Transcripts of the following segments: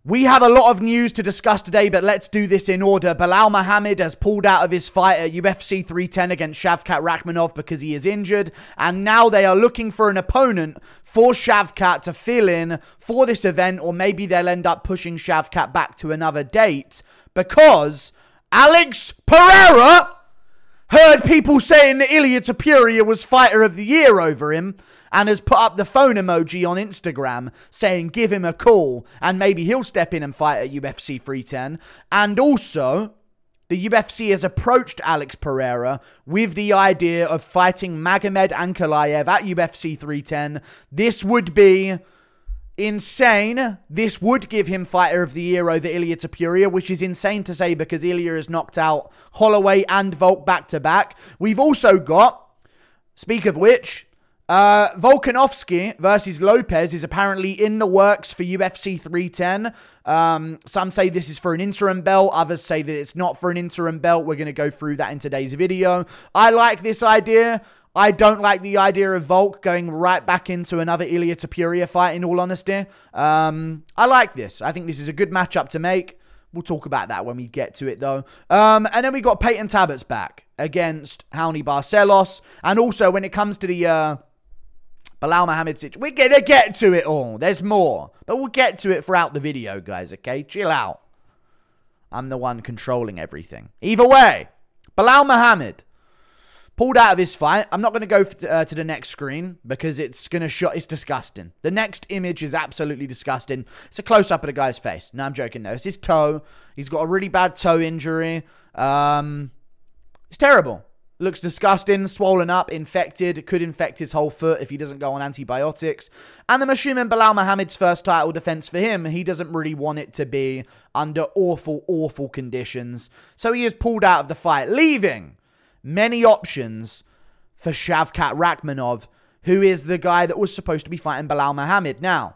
We have a lot of news to discuss today, but let's do this in order. Belal Muhammad has pulled out of his fight at UFC 310 against Shavkat Rakhmonov because he is injured. And now they are looking for an opponent for Shavkat to fill in for this event. Or maybe they'll end up pushing Shavkat back to another date. Because Alex Pereira heard people saying that Ilia Topuria was Fighter of the Year over him. And has put up the phone emoji on Instagram saying give him a call and maybe he'll step in and fight at UFC 310. And also, the UFC has approached Alex Pereira with the idea of fighting Magomed Ankalaev at UFC 310. This would be insane. This would give him Fighter of the Year over Ilia Topuria, which is insane to say because Ilia has knocked out Holloway and Volk back-to-back. We've also got, speak of which, Volkanovski versus Lopez is apparently in the works for UFC 310. Some say this is for an interim belt. Others say that it's not for an interim belt. We're going to go through that in today's video. I like this idea. I don't like the idea of Volk going right back into another Ilia Topuria fight, in all honesty. I like this. I think this is a good matchup to make. We'll talk about that when we get to it, though. And then we got Peyton Tabitz back against Raoni Barcelos. And also, when it comes to the Belal Muhammad situation, we're going to get to it all. There's more. But we'll get to it throughout the video, guys, okay? Chill out. I'm the one controlling everything. Either way, Belal Muhammad pulled out of his fight. I'm not going to go to the next screen because it's going to show. It's disgusting. The next image is absolutely disgusting. It's a close-up of the guy's face. No, I'm joking, though. It's his toe. He's got a really bad toe injury. It's terrible. Looks disgusting, swollen up, infected. Could infect his whole foot if he doesn't go on antibiotics. And I'm assuming Belal Muhammad's first title defense for him, he doesn't really want it to be under awful, awful conditions. So he is pulled out of the fight, leaving many options for Shavkat Rakhmonov, who is the guy that was supposed to be fighting Belal Muhammad. Now,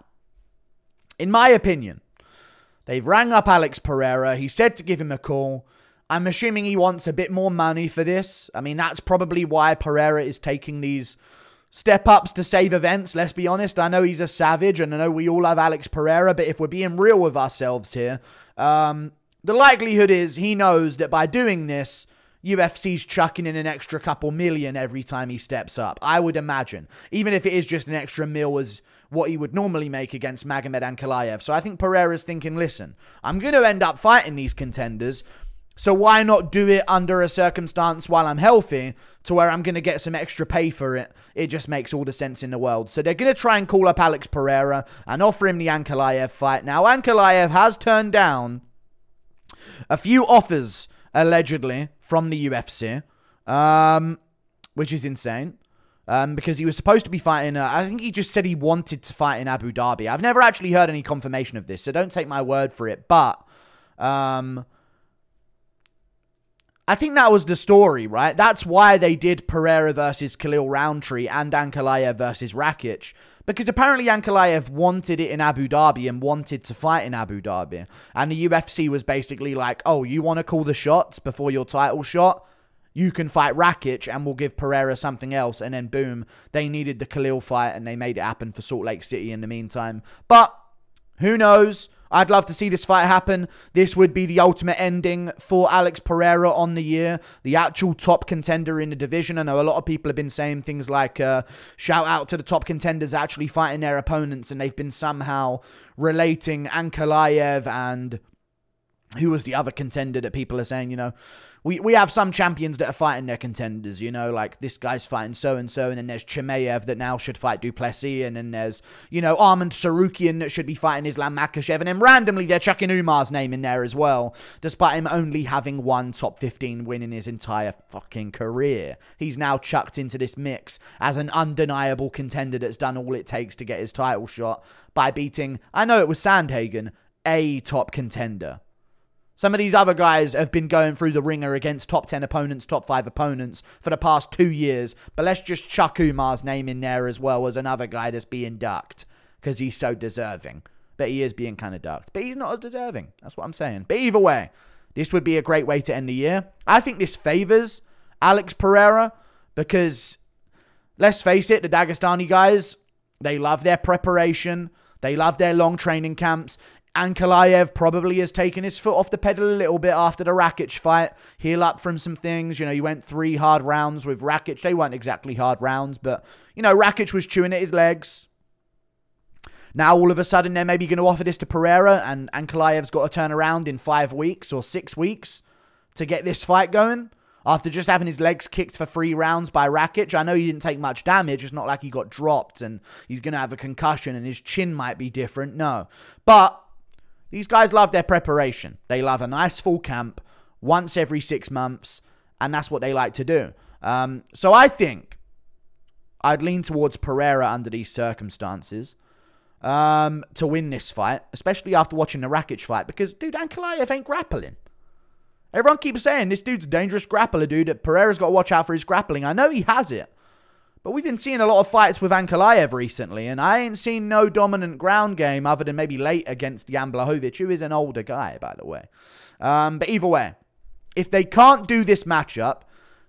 in my opinion, they've rang up Alex Pereira. He said to give him a call. I'm assuming he wants a bit more money for this. I mean, that's probably why Pereira is taking these step-ups to save events. Let's be honest. I know he's a savage, and I know we all love Alex Pereira, but if we're being real with ourselves here, the likelihood is he knows that by doing this, UFC's chucking in an extra couple million every time he steps up. I would imagine. Even if it is just an extra mil as what he would normally make against Magomed Ankalaev. So I think Pereira's thinking, listen, I'm going to end up fighting these contenders, so why not do it under a circumstance while I'm healthy to where I'm going to get some extra pay for it? It just makes all the sense in the world. So they're going to try and call up Alex Pereira and offer him the Ankalaev fight. Now, Ankalaev has turned down a few offers, allegedly, from the UFC, which is insane. Because he was supposed to be fighting, I think he just said he wanted to fight in Abu Dhabi. I've never actually heard any confirmation of this, so don't take my word for it. But I think that was the story, right? That's why they did Pereira versus Khalil Roundtree and Ankalaev versus Rakic. Because apparently Ankalaev wanted it in Abu Dhabi and wanted to fight in Abu Dhabi. And the UFC was basically like, oh, you want to call the shots before your title shot? You can fight Rakic and we'll give Pereira something else. And then boom, they needed the Khalil fight and they made it happen for Salt Lake City in the meantime. But who knows? I'd love to see this fight happen. This would be the ultimate ending for Alex Pereira on the year. The actual top contender in the division. I know a lot of people have been saying things like, shout out to the top contenders actually fighting their opponents. And they've been somehow relating Ankalaev and who was the other contender that people are saying, you know, we have some champions that are fighting their contenders, you know, like this guy's fighting so-and-so, and then there's Chimaev that now should fight Duplessis, and then there's, you know, Armand Sarukian that should be fighting Islam Makhachev, and then randomly they're chucking Umar's name in there as well, despite him only having one top 15 win in his entire fucking career. He's now chucked into this mix as an undeniable contender that's done all it takes to get his title shot by beating, I know it was Sandhagen, a top contender. Some of these other guys have been going through the ringer against top 10 opponents, top 5 opponents for the past 2 years. But let's just chuck Umar's name in there as well as another guy that's being ducked because he's so deserving. But he is being kind of ducked. But he's not as deserving. That's what I'm saying. But either way, this would be a great way to end the year. I think this favors Alex Pereira because, let's face it, the Dagestani guys, they love their preparation. They love their long training camps. Ankalaev probably has taken his foot off the pedal a little bit after the Rakic fight. Heal up from some things. You know, he went 3 hard rounds with Rakic. They weren't exactly hard rounds, but, you know, Rakic was chewing at his legs. Now, all of a sudden, they're maybe going to offer this to Pereira, and Ankalaev's got to turn around in 5 weeks or 6 weeks to get this fight going. After just having his legs kicked for 3 rounds by Rakic. I know he didn't take much damage. It's not like he got dropped and he's going to have a concussion and his chin might be different. No. But these guys love their preparation. They love a nice full camp once every 6 months, and that's what they like to do. So I think I'd lean towards Pereira under these circumstances to win this fight, especially after watching the Rakic fight, because, dude, Ankalaev ain't grappling. Everyone keeps saying this dude's a dangerous grappler, dude. Pereira's got to watch out for his grappling. I know he has it. But we've been seeing a lot of fights with Ankalaev recently, and I ain't seen no dominant ground game other than maybe late against Jan Blachowicz, who is an older guy, by the way. But either way, if they can't do this matchup,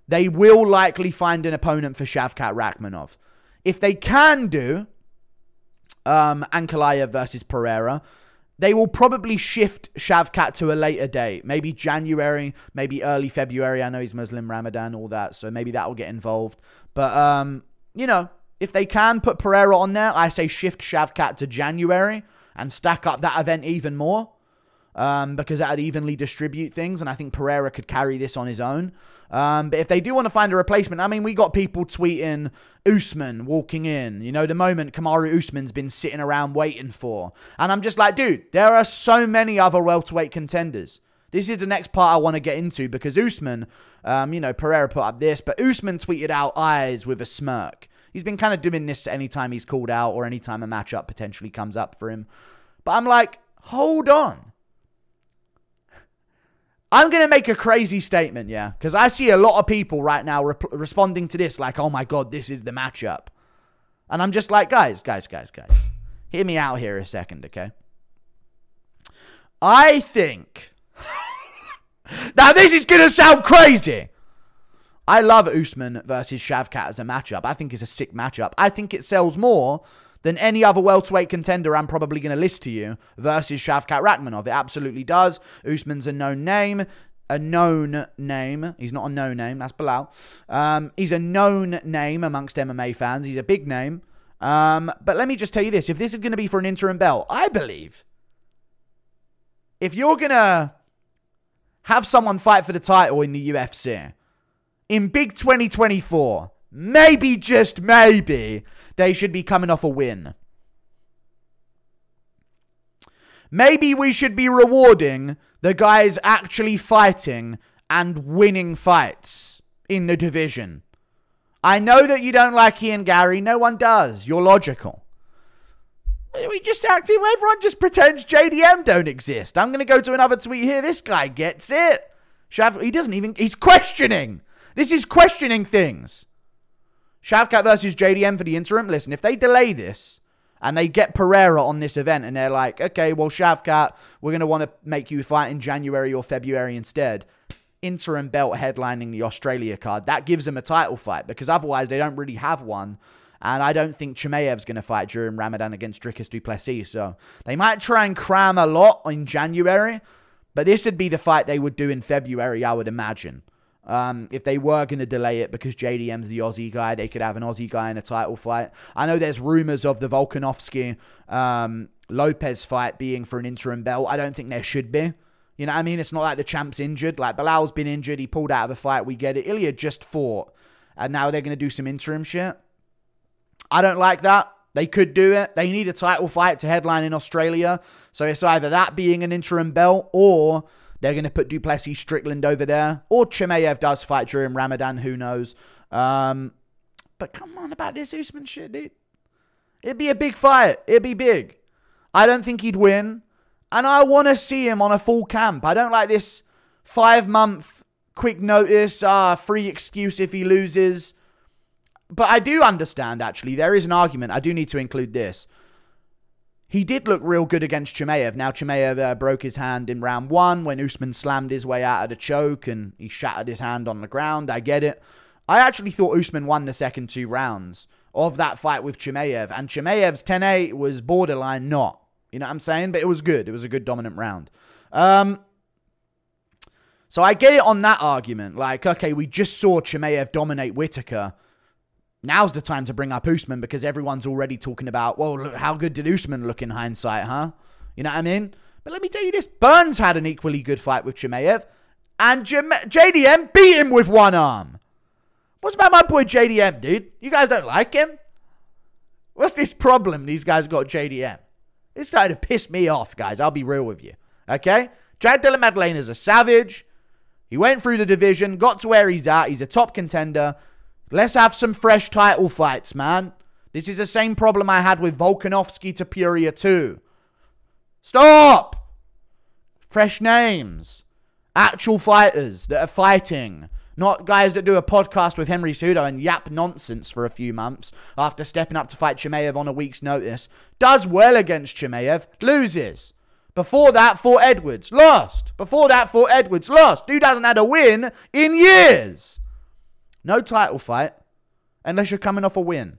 they will likely find an opponent for Shavkat Rakhmonov. If they can do Ankalaev versus Pereira, they will probably shift Shavkat to a later date. Maybe January, maybe early February. I know he's Muslim, Ramadan, all that. So maybe that will get involved. But, you know, if they can put Pereira on there, I say shift Shavkat to January and stack up that event even more. Because that would evenly distribute things. And I think Pereira could carry this on his own. But if they do want to find a replacement, I mean, we got people tweeting Usman walking in. You know, the moment Kamaru Usman's been sitting around waiting for. And I'm just like, dude, there are so many other welterweight contenders. This is the next part I want to get into because Usman, you know, Pereira put up this, but Usman tweeted out eyes with a smirk. He's been kind of doing this anytime he's called out or anytime a matchup potentially comes up for him. But I'm like, hold on. I'm going to make a crazy statement, yeah? Because I see a lot of people right now responding to this like, oh my God, this is the matchup. And I'm just like, guys. Hear me out here a second, okay? I think... Now, this is going to sound crazy. I love Usman versus Shavkat as a matchup. I think it's a sick matchup. I think it sells more than any other welterweight contender I'm probably going to list to you versus Shavkat Rakhmonov. It absolutely does. Usman's a known name. A known name. He's not a no name. That's Bilal. He's a known name amongst MMA fans. He's a big name. But let me just tell you this. If this is going to be for an interim belt, I believe if you're going to have someone fight for the title in the UFC in big 2024, maybe, just maybe, they should be coming off a win. Maybe we should be rewarding the guys actually fighting and winning fights in the division. I know that you don't like Ian Gary. No one does. You're logical. We just acting. Everyone just pretends JDM don't exist. I'm going to go to another tweet here. This guy gets it. He doesn't even... He's questioning. This is questioning things. Shavkat versus JDM for the interim. Listen, if they delay this and they get Pereira on this event and they're like, okay, well, Shavkat, we're going to want to make you fight in January or February instead. Interim belt headlining the Australia card. That gives them a title fight because otherwise they don't really have one. And I don't think Chimaev's going to fight during Ramadan against Dricus du Plessis. So they might try and cram a lot in January. But this would be the fight they would do in February, I would imagine. If they were going to delay it because JDM's the Aussie guy, they could have an Aussie guy in a title fight. I know there's rumors of the Volkanovski Lopez fight being for an interim belt. I don't think there should be. You know what I mean? It's not like the champ's injured. Like, Bilal's been injured. He pulled out of the fight. We get it. Ilya just fought. And now they're going to do some interim shit. I don't like that. They could do it. They need a title fight to headline in Australia. So it's either that being an interim belt or they're going to put du Plessis Strickland over there. Or Chimaev does fight during Ramadan. Who knows? But come on about this Usman shit, dude. It'd be a big fight. It'd be big. I don't think he'd win. And I want to see him on a full camp. I don't like this 5-month quick notice, free excuse if he loses. But I do understand, actually. There is an argument. I do need to include this. He did look real good against Chimaev. Now, Chimaev broke his hand in round 1 when Usman slammed his way out of the choke and he shattered his hand on the ground. I get it. I actually thought Usman won the second 2 rounds of that fight with Chimaev. And Chimaev's 10-8 was borderline not. You know what I'm saying? But it was good. It was a good dominant round. So I get it on that argument. Like, okay, we just saw Chimaev dominate Whittaker. Now's the time to bring up Usman because everyone's already talking about, well, look, how good did Usman look in hindsight, huh? You know what I mean? But let me tell you this. Burns had an equally good fight with Chimaev. And JDM beat him with one arm. What's about my boy JDM, dude? You guys don't like him? What's this problem these guys got JDM? It's starting to piss me off, guys. I'll be real with you. Okay? Jared Della Maddalena's a savage. He went through the division, got to where he's at. He's a top contender. Let's have some fresh title fights, man. This is the same problem I had with Volkanovski to Topuria 2. Stop! Fresh names. Actual fighters that are fighting. Not guys that do a podcast with Henry Cejudo and yap nonsense for a few months after stepping up to fight Chimaev on a week's notice. Does well against Chimaev. Loses. Before that, fought Edwards. Lost. Before that, fought Edwards. Lost. Dude hasn't had a win in years. No title fight unless you're coming off a win.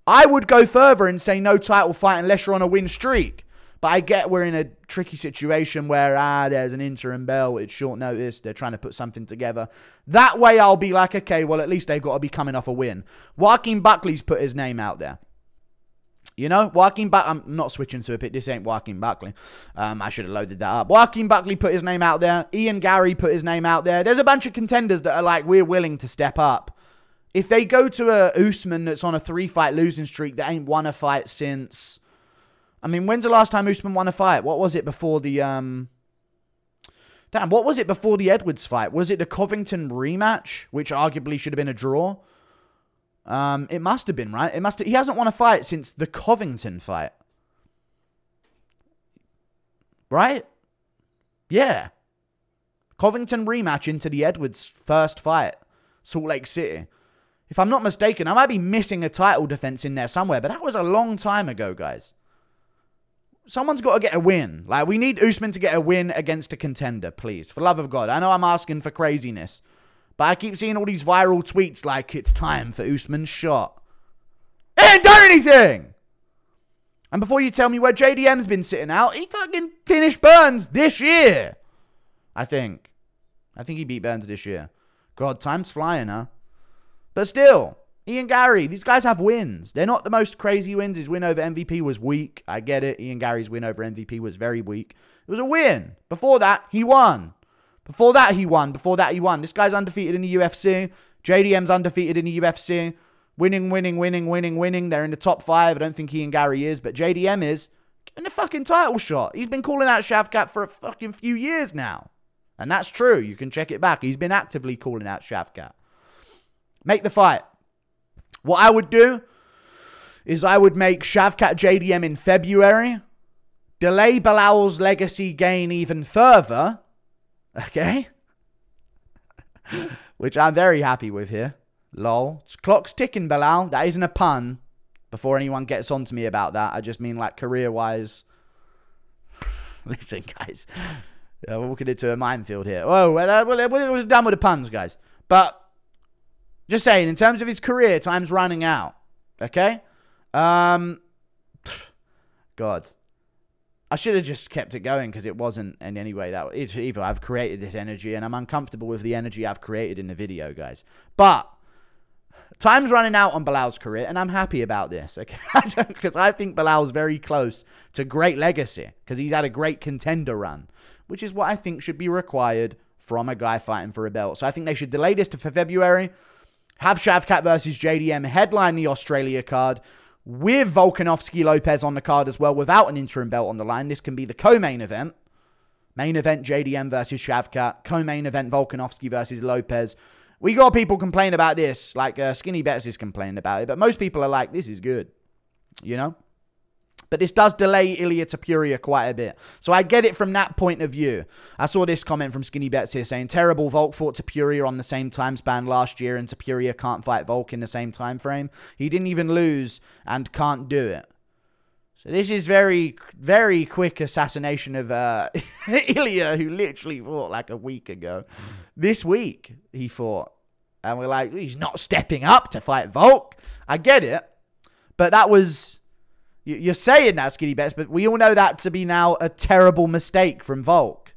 I would go further and say no title fight unless you're on a win streak. But I get we're in a tricky situation where, there's an interim belt. It's short notice. They're trying to put something together. That way I'll be like, okay, well, at least they've got to be coming off a win. Joaquin Buckley's put his name out there. You know, I'm not switching to a pick. This ain't Joaquin Buckley. I should have loaded that up. Joaquin Buckley put his name out there. Ian Gary put his name out there. There's a bunch of contenders that are like, we're willing to step up. If they go to a Usman that's on a 3-fight losing streak that ain't won a fight since... I mean, when's the last time Usman won a fight? What was it before the... what was it before the Edwards fight? Was it the Covington rematch? Which arguably should have been a draw. It must have been, right? He hasn't won a fight since the Covington fight. Right? Yeah. Covington rematch into the Edwards first fight. Salt Lake City. If I'm not mistaken, I might be missing a title defense in there somewhere, but that was a long time ago, guys. Someone's got to get a win. Like, we need Usman to get a win against a contender, please. For love of God. I know I'm asking for craziness. But I keep seeing all these viral tweets like it's time for Usman's shot. He ain't done anything! And before you tell me where JDM's been sitting out, he fucking finished Burns this year. I think he beat Burns this year. God, time's flying, huh? But still, Ian Gary, these guys have wins. They're not the most crazy wins. His win over MVP was weak. I get it. Ian Gary's win over MVP was very weak. It was a win. Before that, he won. Before that, he won. Before that, he won. This guy's undefeated in the UFC. JDM's undefeated in the UFC. Winning. They're in the top 5. I don't think Ian Gary is, but JDM is. Getting a fucking title shot. He's been calling out Shavkat for a fucking few years now. And that's true. You can check it back. He's been actively calling out Shavkat. Make the fight. What I would do is I would make Shavkat JDM in February. Delay Belal's legacy gain even further. Okay? Which I'm very happy with here. Lol. Clock's ticking, Belal. That isn't a pun. Before anyone gets on to me about that. I just mean like career-wise. Listen, guys. We're walking into a minefield here. Oh, we're done with the puns, guys. But, just saying, in terms of his career, time's running out. Okay? God. I should have just kept it going because it wasn't in any way that... Either I've created this energy and I'm uncomfortable with the energy I've created in the video, guys. But time's running out on Belal's career and I'm happy about this, okay? Because I think Belal's very close to great legacy because he's had a great contender run, which is what I think should be required from a guy fighting for a belt. So I think they should delay this for February, have Shavkat versus JDM headline the Australia card, with Volkanovski Lopez on the card as well, without an interim belt on the line. This can be the co-main event. Main event, JDM versus Shavkat. Co-main event, Volkanovski versus Lopez. We got people complain about this. Like, Skinny Betts is complaining about it. But most people are like, this is good. You know? But this does delay Ilia Topuria quite a bit. So I get it from that point of view. I saw this comment from Skinny Betts here saying, terrible, Volk fought Topuria on the same time span last year and Topuria can't fight Volk in the same time frame. He didn't even lose and can't do it. So this is very, very quick assassination of Ilia, who literally fought like a week ago. This week he fought. And we're like, he's not stepping up to fight Volk. I get it. But that was... You're saying that, Skinny Bets, but we all know that to be now a terrible mistake from Volk.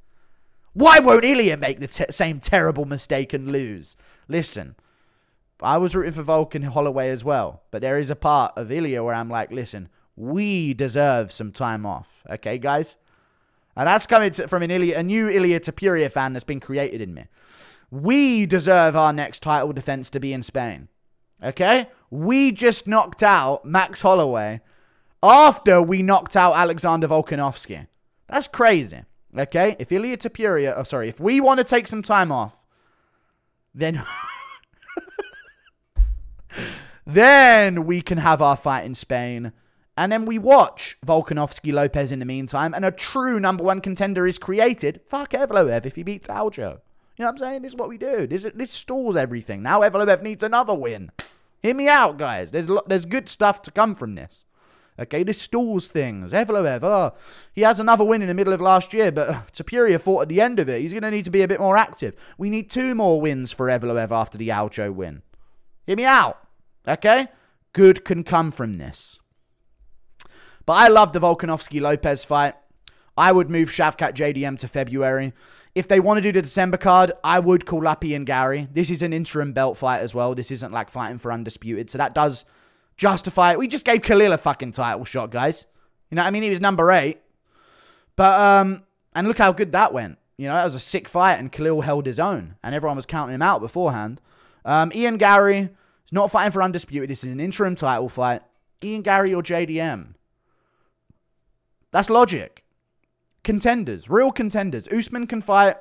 Why won't Ilya make the same terrible mistake and lose? Listen, I was rooting for Volk and Holloway as well, but there is a part of Ilya where I'm like, listen, we deserve some time off. Okay, guys? And that's coming from a new Ilya Topuria fan that's been created in me. We deserve our next title defense to be in Spain. Okay? We just knocked out Max Holloway after we knocked out Alexander Volkanovski. That's crazy. Okay? If Ilya Topuria, if we want to take some time off, then then we can have our fight in Spain. And then we watch Volkanovski Lopez in the meantime, and a true #1 contender is created. Fuck Evloev if he beats Aljo. You know what I'm saying? This is what we do. This stalls everything. Now Evloev needs another win. Hear me out, guys. There's good stuff to come from this. Okay, this stalls things. Evloev, he has another win in the middle of last year, but Topuria fought at the end of it. He's going to need to be a bit more active. We need 2 more wins for Evloev after the Aljo win. Hear me out. Okay? Good can come from this. But I love the Volkanovski-Lopez fight. I would move Shavkat JDM to February. If they want to do the December card, I would call up Ian Gary. This is an interim belt fight as well. This isn't like fighting for undisputed. So that does justify it. We just gave Khalil a fucking title shot, guys. You know what I mean? He was number 8. But, and look how good that went. You know, that was a sick fight and Khalil held his own. And everyone was counting him out beforehand. Ian Gary is not fighting for undisputed. This is an interim title fight. Ian Gary or JDM. That's logic. Contenders. Real contenders. Usman can fight.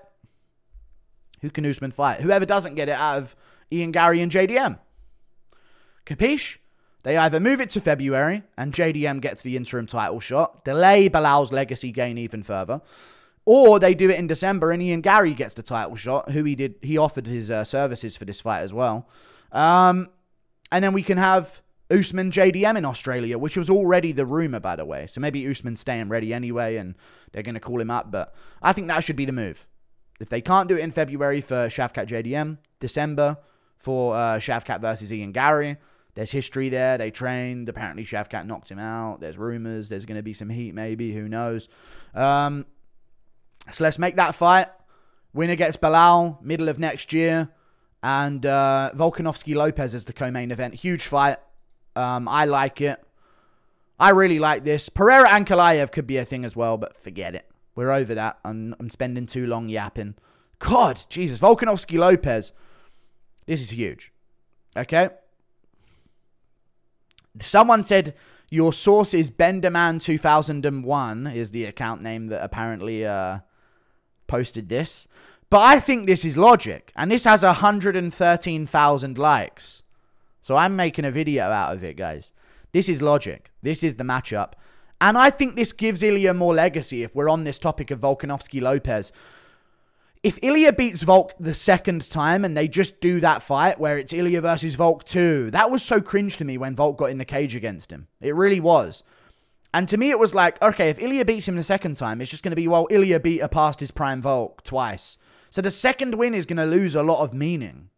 Who can Usman fight? Whoever doesn't get it out of Ian Gary and JDM. Capiche? They either move it to February and JDM gets the interim title shot, delay Belal's legacy gain even further, or they do it in December and Ian Gary gets the title shot, who he offered his services for this fight as well. And then we can have Usman JDM in Australia, which was already the rumor, by the way. So maybe Usman's staying ready anyway and they're going to call him up. But I think that should be the move. If they can't do it in February for Shavkat JDM, December for Shavkat versus Ian Gary. There's history there. They trained. Apparently Shavkat knocked him out. There's rumors. There's going to be some heat maybe. Who knows? So let's make that fight. Winner gets Belal, middle of next year. And Volkanovski-Lopez is the co-main event. Huge fight. I like it. I really like this. Pereira Ankalaev could be a thing as well, but forget it. We're over that. I'm spending too long yapping. God, Jesus. Volkanovski-Lopez. This is huge. Okay? Someone said, your source is Benderman2001 is the account name that apparently posted this. But I think this is logic. And this has 113,000 likes. So I'm making a video out of it, guys. This is logic. This is the matchup. And I think this gives Ilya more legacy if we're on this topic of Volkanovski-Lopez. If Ilya beats Volk the second time and they just do that fight where it's Ilya versus Volk 2, that was so cringe to me when Volk got in the cage against him. It really was. And to me it was like, okay, if Ilya beats him the second time, it's just going to be, well, Ilya beat a past his prime Volk twice. So the second win is going to lose a lot of meaning.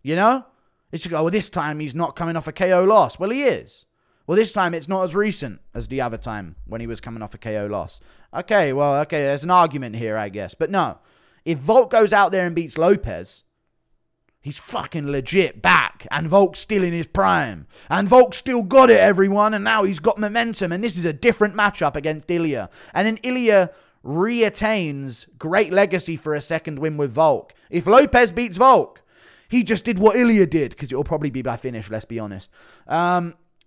You know? It's like, oh, well, this time he's not coming off a KO loss. Well, he is. Well, this time it's not as recent as the other time when he was coming off a KO loss. Okay, well, okay, there's an argument here, I guess. But no. If Volk goes out there and beats Lopez, he's fucking legit back. And Volk's still in his prime. And Volk still got it, everyone. And now he's got momentum. And this is a different matchup against Ilya. And then Ilya re-attains great legacy for a second win with Volk. If Lopez beats Volk, he just did what Ilya did. Because it will probably be by finish, let's be honest.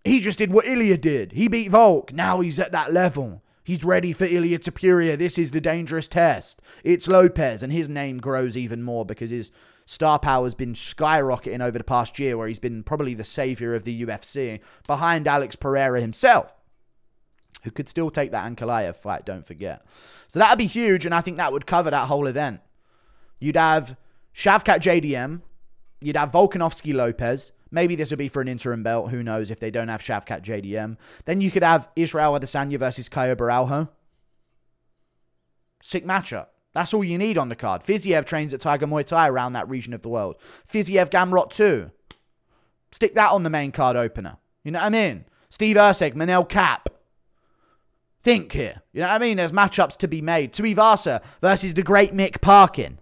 He just did what Ilya did. He beat Volk. Now he's at that level. He's ready for Ilya Topuria. This is the dangerous test. It's Lopez, and his name grows even more because his star power has been skyrocketing over the past year, where he's been probably the savior of the UFC, behind Alex Pereira himself, who could still take that Ankalaev fight, don't forget. So that would be huge, and I think that would cover that whole event. You'd have Shavkat JDM. You'd have Volkanovski-Lopez. Maybe this would be for an interim belt. Who knows if they don't have Shavkat JDM. Then you could have Israel Adesanya versus Caio Borralho. Sick matchup. That's all you need on the card. Fiziev trains at Tiger Muay Thai around that region of the world. Fiziev Gamrot 2. Stick that on the main card opener. You know what I mean? Steve Erceg, Manel Kape. Think here. You know what I mean? There's matchups to be made. Tuivasa versus the great Mick Parkin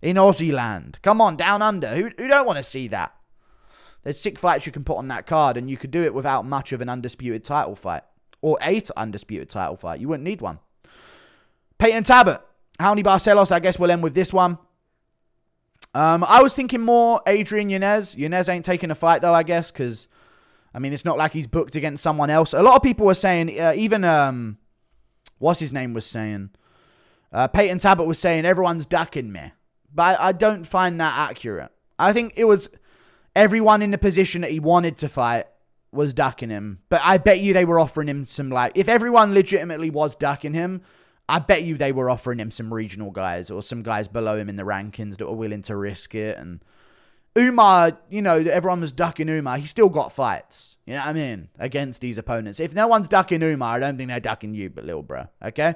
in Aussie land. Come on, down under. Who don't want to see that? There's 6 fights you can put on that card, and you could do it without much of an undisputed title fight. Or 8 undisputed title fight. You wouldn't need one. Peyton Tabott. Raoni Barcelos, I guess we'll end with this one. I was thinking more Adrian Yanez. Yanez ain't taking a fight, though, I guess, because, I mean, it's not like he's booked against someone else. A lot of people were saying, even, what's his name was saying? Peyton Tabott was saying, everyone's ducking me. But I don't find that accurate. I think it was everyone in the position that he wanted to fight was ducking him. But I bet you they were offering him some, like, if everyone legitimately was ducking him, I bet you they were offering him some regional guys or some guys below him in the rankings that were willing to risk it. And Umar, you know, everyone was ducking Umar. He still got fights, you know what I mean, against these opponents. If no one's ducking Umar, I don't think they're ducking you, but little bro, okay?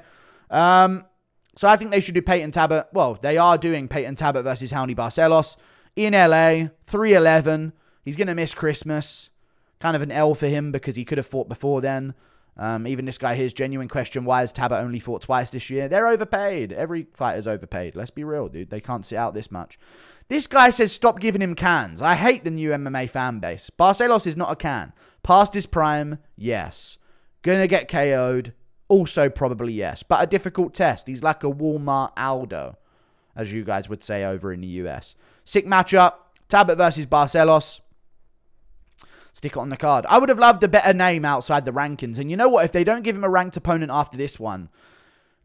So I think they should do Peyton Tabott. Well, they are doing Peyton Tabott versus Raoni Barcelos in LA, 3/11. He's going to miss Christmas. Kind of an L for him because he could have fought before then. Even this guy here's genuine question, why has Tabott only fought twice this year? They're overpaid. Every fighter's overpaid. Let's be real, dude. They can't sit out this much. This guy says stop giving him cans. I hate the new MMA fan base. Barcelos is not a can. Past his prime, yes. Gonna get KO'd, also probably yes. But a difficult test. He's like a Walmart Aldo, as you guys would say over in the US. Sick matchup. Tabott versus Barcelos. Stick it on the card. I would have loved a better name outside the rankings. And you know what? If they don't give him a ranked opponent after this one,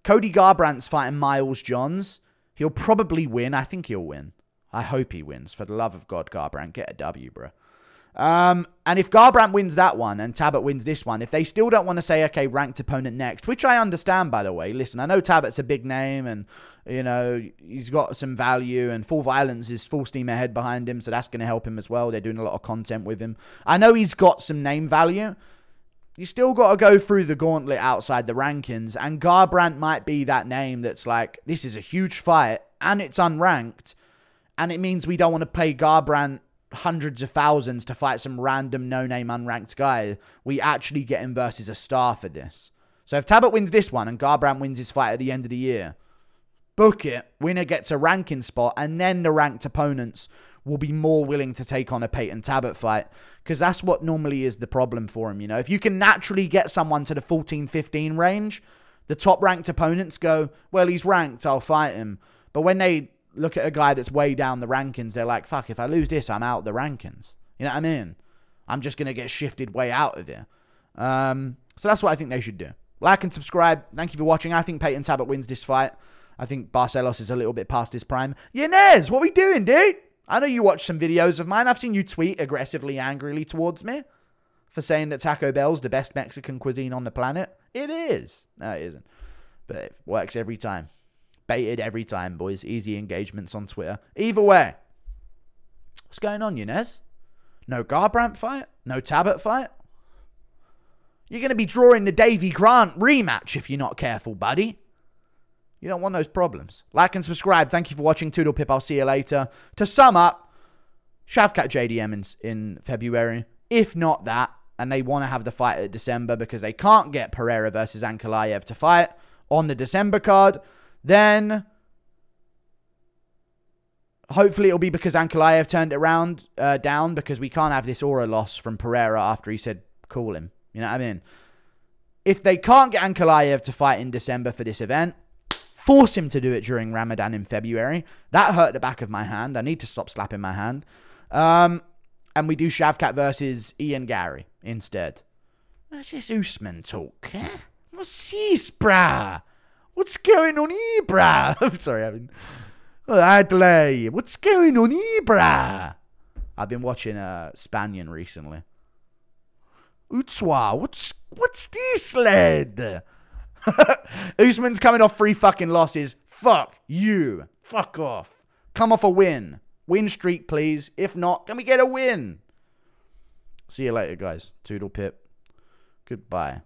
Cody Garbrandt's fighting Miles Johns. He'll probably win. I think he'll win. I hope he wins. For the love of God, Garbrandt, get a W, bro. And if Garbrandt wins that one and Tabott wins this one, if they still don't want to say, okay, ranked opponent next, which I understand, by the way. Listen, I know Tabott's a big name and, you know, he's got some value and Full Violence is full steam ahead behind him, so that's going to help him as well. They're doing a lot of content with him. I know he's got some name value. You still got to go through the gauntlet outside the rankings, and Garbrandt might be that name that's like, this is a huge fight and it's unranked, and it means we don't want to pay Garbrandt hundreds of thousands to fight some random no-name unranked guy. We actually get him versus a star for this. So if Tabott wins this one and Garbrandt wins his fight at the end of the year, book it. Winner gets a ranking spot, and then the ranked opponents will be more willing to take on a Peyton Tabott fight, because that's what normally is the problem for him. You know, if you can naturally get someone to the 14-15 range, the top ranked opponents go, well, he's ranked, I'll fight him. But when they look at a guy that's way down the rankings, they're like, fuck, if I lose this, I'm out of the rankings. You know what I mean? I'm just going to get shifted way out of here. So that's what I think they should do. Like and subscribe. Thank you for watching. I think Peyton Tabott wins this fight. I think Barcelos is a little bit past his prime. Yanez, what we doing, dude? I know you watch some videos of mine. I've seen you tweet aggressively, angrily towards me for saying that Taco Bell's the best Mexican cuisine on the planet. It is. No, it isn't. But it works every time. Baited every time, boys. Easy engagements on Twitter. Either way. What's going on, Yanez? No Garbrandt fight? No Tabott fight? You're going to be drawing the Davey Grant rematch if you're not careful, buddy. You don't want those problems. Like and subscribe. Thank you for watching. Toodle Pip. I'll see you later. To sum up, Shavkat JDM in February. If not that, and they want to have the fight at December because they can't get Pereira versus Ankalaev to fight on the December card, then hopefully it'll be because Ankalaev turned it around down, because we can't have this aura loss from Pereira after he said call him. You know what I mean? If they can't get Ankalaev to fight in December for this event, force him to do it during Ramadan in February. That hurt the back of my hand. I need to stop slapping my hand. And we do Shavkat versus Ian Gary instead. What's this Usman talk? Eh? What's this, brah? What's going on here, brah? I'm sorry, Adley. What's going on here, brah? I've been watching Spanian recently. Utswa, what's this, lad? Usman's coming off 3 fucking losses. Fuck you. Fuck off. Come off a win. Win streak, please. If not, can we get a win? See you later, guys. Toodle Pip. Goodbye.